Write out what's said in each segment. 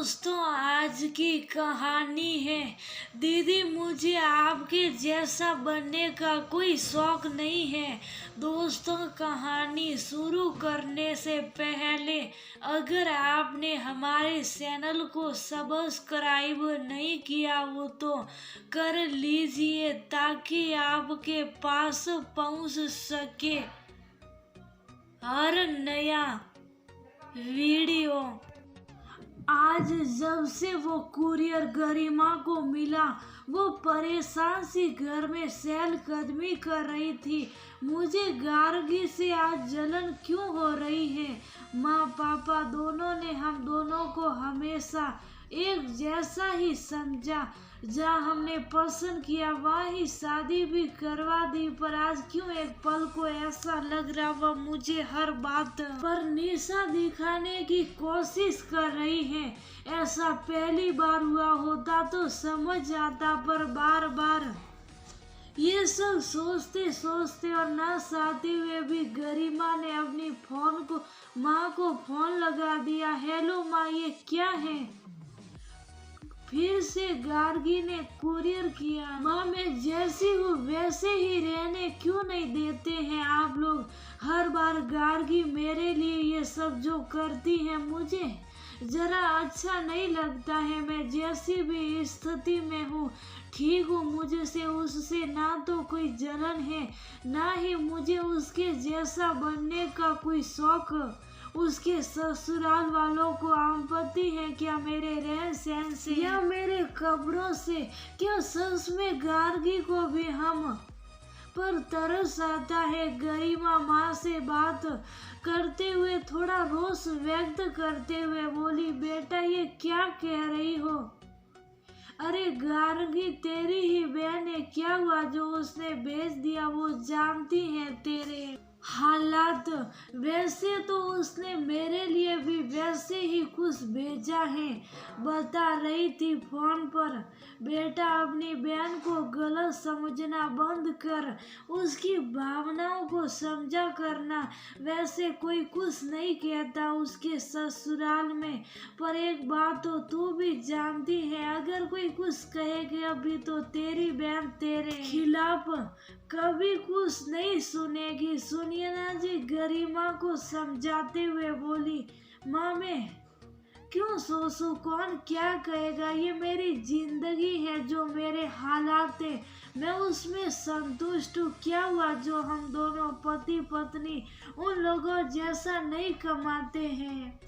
दोस्तों, आज की कहानी है। दीदी, मुझे आपके जैसा बनने का कोई शौक नहीं है। दोस्तों, कहानी शुरू करने से पहले अगर आपने हमारे चैनल को सब्सक्राइब नहीं किया हो तो कर लीजिए ताकि आपके पास पहुंच सके हर नया वीडियो। आज जब से वो कुरियर गरिमा को मिला, वो परेशान सी घर में चहलकदमी कर रही थी। मुझे गार्गी से आज जलन क्यों हो रही है? माँ पापा दोनों ने हम दोनों को हमेशा एक जैसा ही समझा। जहाँ हमने पसंद किया वहाँ ही शादी भी करवा दी, पर आज क्यों एक पल को ऐसा लग रहा वह मुझे हर बात पर निशा दिखाने की कोशिश कर रही है। ऐसा पहली बार हुआ होता तो समझ आता, पर बार बार ये सब सोचते सोचते और ना चाहते हुए भी गरिमा ने अपनी फोन को माँ को फोन लगा दिया। हेलो माँ, ये क्या है? फिर से गार्गी ने कुरियर किया। माँ, मैं जैसी हूँ वैसे ही रहने क्यों नहीं देते हैं आप लोग? हर बार गार्गी मेरे लिए ये सब जो करती है मुझे जरा अच्छा नहीं लगता है। मैं जैसी भी स्थिति में हूँ ठीक हूँ। मुझे से उससे ना तो कोई जलन है, ना ही मुझे उसके जैसा बनने का कोई शौक। उसके ससुराल वालों को आपत्ति है क्या मेरे रहन सहन से या मेरे कपड़ों से? क्या सच में गार्गी को भी हम पर तरस आता है? गरिमा माँ से बात करते हुए थोड़ा रोष व्यक्त करते हुए बोली, बेटा ये क्या कह रही हो? अरे गार्गी तेरी ही बहन है, क्या हुआ? जो उसने भेज दिया वो जानती है तेरे हालात। वैसे तो उसने मेरे लिए भी वैसे ही कुछ भेजा है, बता रही थी फोन पर। बेटा अपनी बहन को गलत समझना बंद कर, उसकी भावनाओं को समझा करना। वैसे कोई कुछ नहीं कहता उसके ससुराल में, पर एक बात तो तू भी जानती है, अगर कोई कुछ कहेगा अभी तो तेरी बहन तेरे खिलाफ कभी कुछ नहीं सुनेगी। सुनिए ना जी, गरिमा को समझाते हुए बोली। माँ, मैं क्यों सोचूं कौन क्या कहेगा? ये मेरी जिंदगी है, जो मेरे हालात है मैं उसमें संतुष्ट हूँ। क्या हुआ जो हम दोनों पति पत्नी उन लोगों जैसा नहीं कमाते हैं,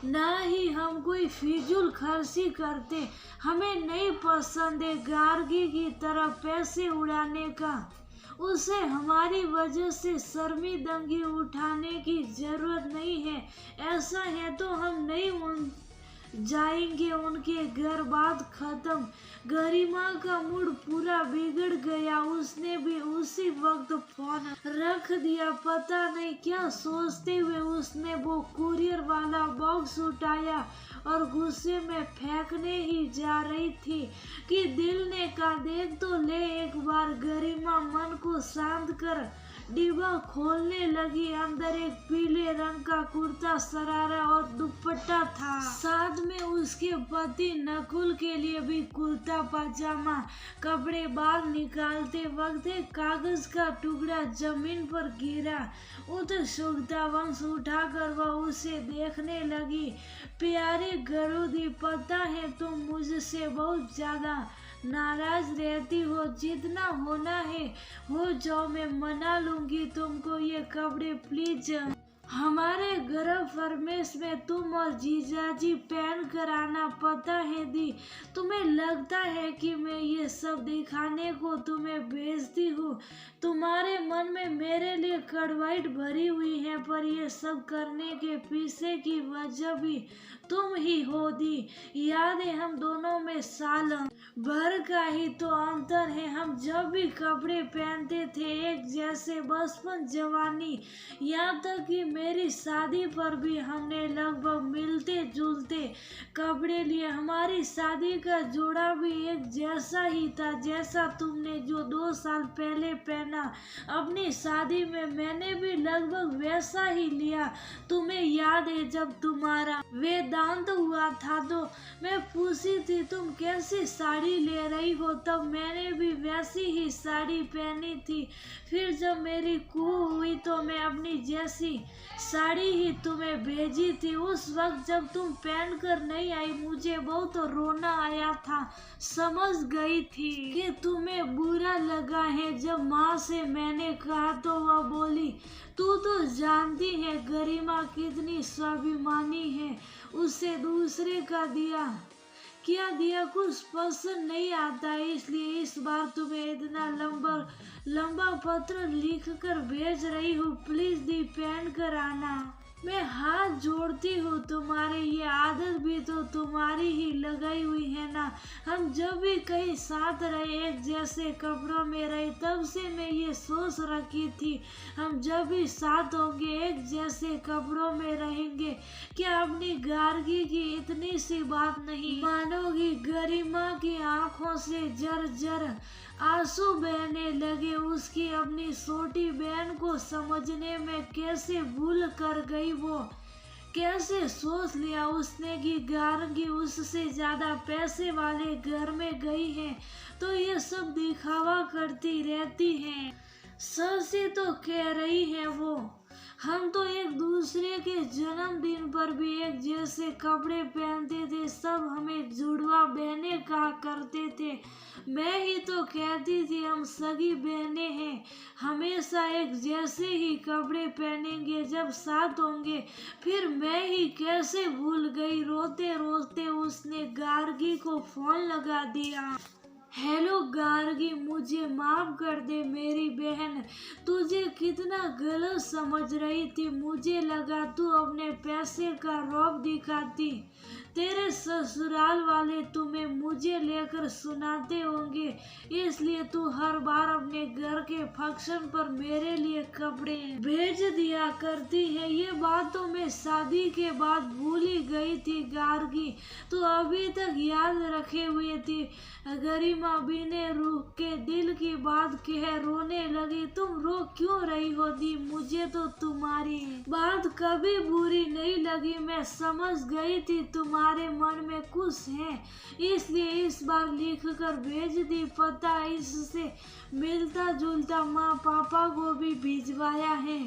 ना ही हम कोई फिजूल खर्ची करते। हमें नहीं पसंद है गार्गी की तरह पैसे उड़ाने का। उसे हमारी वजह से शर्मिंदगी उठाने की जरूरत नहीं है। ऐसा है तो हम नहीं जाएंगे उनके घर, बात खत्म। गरिमा का मूड पूरा बिगड़ गया। उसने भी उसी वक्त फोन रख दिया। पता नहीं क्या सोचते हुए उसने वो कुरियर वाला बॉक्स उठाया और गुस्से में फेंकने ही जा रही थी कि दिल ने कहा देख तो ले एक बार। गरिमा मन को शांत कर डिब्बा खोलने लगी। अंदर एक पीले रंग का कुर्ता शरारा और दुपट्टा था, साथ में उसके पति नकुल के लिए भी कुर्ता पजामा। कपड़े बाहर निकालते वक्त एक कागज का टुकड़ा जमीन पर गिरा। उत्सुकता वंश उठाकर वह उसे देखने लगी। प्यारे गरुदी, पता है तुम मुझसे बहुत ज्यादा नाराज रहती हो। जितना होना है हो जाओ, मैं मना लूंगी तुमको। ये कपड़े प्लीज हमारे गर्भ फरमेश में तुम और जीजाजी पहन कर आना। पता है दी, तुम्हें लगता है कि मैं ये सब दिखाने को तुम्हें भेजती हूँ। तुम्हारे मन में मेरे लिए कड़वाहट भरी हुई है, पर ये सब करने के पीछे की वजह भी तुम ही हो दी। याद है हम दोनों में साल भर का ही तो अंतर है। हम जब भी कपड़े पहनते थे एक जैसे, बचपन जवानी यहाँ तक कि मेरी शादी पर भी हमने लगभग मिलते जुलते कपड़े लिए। हमारी शादी का जोड़ा भी एक जैसा ही था, जैसा तुमने जो 2 साल पहले पहना ना। अपनी शादी में मैंने भी लगभग वैसा ही लिया। तुम्हें याद है जब तुम्हारा वेदांत हुआ था तो मैं पूछी थी तुम कैसी साड़ी ले रही हो, तब मैंने भी वैसी ही साड़ी पहनी थी। फिर जब मेरी कुह हुई तो मैं अपनी जैसी साड़ी ही तुम्हें भेजी थी। उस वक्त जब तुम पहन कर नहीं आई मुझे बहुत रोना आया था। समझ गई थी कि तुम्हें बुरा लगा है। जब माँ से मैंने कहा तो वह बोली तू तो जानती है गरिमा कितनी स्वाभिमानी है, उसे दूसरे का दिया कुछ पसंद नहीं आता, इसलिए इस बार तुम्हें इतना लंबा पत्र लिख कर भेज रही हूँ। प्लीज दी पहन कर आना। मैं हाथ जोड़ती हूँ तुम्हारे, ये आदत भी तो तुम्हारी ही लगाई हुई है ना। हम जब भी कहीं साथ रहे एक जैसे कपड़ों में रहे, तब से मैं ये सोच रखी थी हम जब भी साथ होंगे एक जैसे कपड़ों में रहेंगे। क्या अपनी गार्गी की इतनी सी बात नहीं मानोगी? गरिमा की आंखों से जर आंसू बहने लगे। उसकी अपनी छोटी बहन को समझने में कैसे भूल कर गई वो। कैसे सोच लिया उसने कि गार्गी उससे ज्यादा पैसे वाले घर में गई है तो ये सब दिखावा करती रहती है। सच ही तो कह रही है वो। हम तो एक दूसरे के जन्मदिन पर भी एक जैसे कपड़े पहनते थे, सब हमें जुड़वा बहनें कहा करते थे। मैं ही तो कहती थी हम सगी बहनें हैं, हमेशा एक जैसे ही कपड़े पहनेंगे जब साथ होंगे। फिर मैं ही कैसे भूल गई। रोते रोते उसने गार्गी को फोन लगा दिया। हेलो गार्गी, मुझे माफ कर दे मेरी बहन, तुझे कितना गलत समझ रही थी। मुझे लगा तू अपने पैसे का रौब दिखाती। तेरे ससुराल वाले तुम्हें मुझे लेकर सुनाते होंगे, इसलिए तू हर बार अपने घर के फंक्शन पर मेरे लिए कपड़े भेज दिया करती है। ये बात तो मैं शादी के बाद भूल ही गई थी गार्गी, तू अभी तक याद रखे हुए थी। गरिमा बिना रूह के दिल की बात कह रोने लगी। तुम रो क्यों रही हो दी? मुझे तो तुम्हारी बात कभी बुरी नहीं लगी। मैं समझ गई थी तुम्हारे मन में कुछ है, इसलिए इस बार लिख कर भेज दी। पता इससे मिलता जुलता माँ पापा को भी भिजवाया है।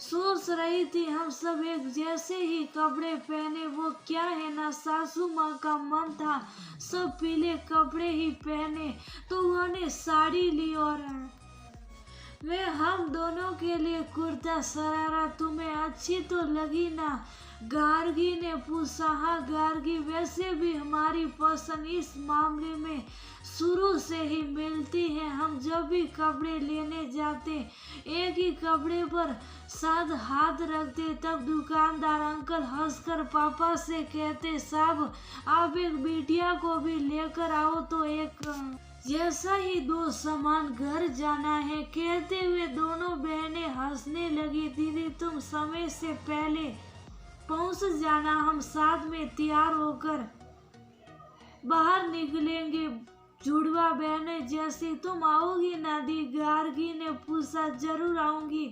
सोच रही थी हम सब एक जैसे ही कपड़े पहने, वो क्या है ना सासू माँ का मन था सब पीले कपड़े ही पहने, तो उन्होंने साड़ी ली और मैं हम दोनों के लिए कुर्ता सरारा। तुम्हें अच्छी तो लगी ना? गार्गी ने पूछा। हाँ गार्गी, वैसे भी हमारी पसंद इस मामले में शुरू से ही मिलती है। हम जब भी कपड़े लेने जाते एक ही कपड़े पर साथ हाथ रखते, तब दुकानदार अंकल हंसकर पापा से कहते साहब आप एक बिटिया को भी लेकर आओ तो एक जैसा ही दो सामान घर जाना है। कहते हुए दोनों बहनें हंसने लगी। दीदी तुम समय से पहले पहुंच जाना, हम साथ में तैयार होकर बाहर निकलेंगे। जुड़वा बहनें जैसी तुम आओगी ना दी? गार्गी ने पूछा। जरूर आऊंगी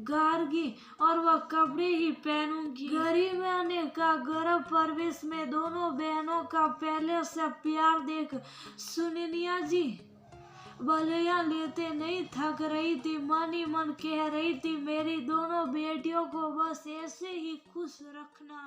गार्गी, और वह कपड़े ही पहनूंगी। गरिमा ने कहा। गर्भ प्रवेश में दोनों बहनों का पहले से प्यार देख सुनिया जी बलिया लेते नहीं थक रही थी। मन ही मन कह रही थी मेरी दोनों बेटियों को बस ऐसे ही खुश रखना।